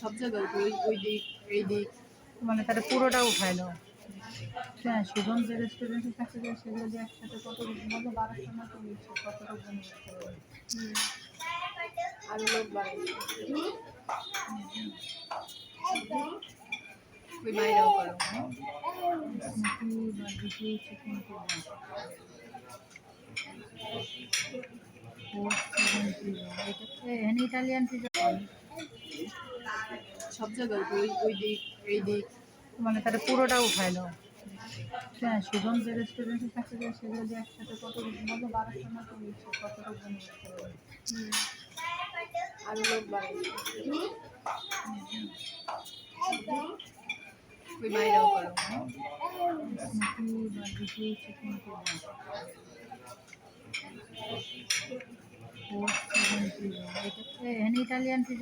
সব জায়গায় ওই ওই দিক এই দিক। মানে তাহলে পুরোটা উঠায় নাও। হ্যাঁ, সুজন যে রেস্টুরেন্টের কাছে যায় সেগুলো যে একসাথে কত বলো 1200 না 2400 কতটা গুণ করতে হবে। আরো লোক বাড়াইছে। ওই বাইরেও করো। স্মুতি বারবিকিউ চিকেন পিজা 470 এটাতে এখানে ইটালিয়ান পিজা সব জায়গায় ওই ওই দিক এই দিক। মানে তাহলে পুরোটা উঠায় নাও। হ্যাঁ, সুজন যে রেস্টুরেন্টের কাছে যায় সেগুলো যে একসাথে কত বলো 1200 না 2400 কতটা গুণ করতে হবে। আরো লোক বাড়াইছে। ওই বাইরেও করো। স্মুতি বারবিকিউ চিকেন পিজা 470 এটাতে এখানে ইটালিয়ান পিজা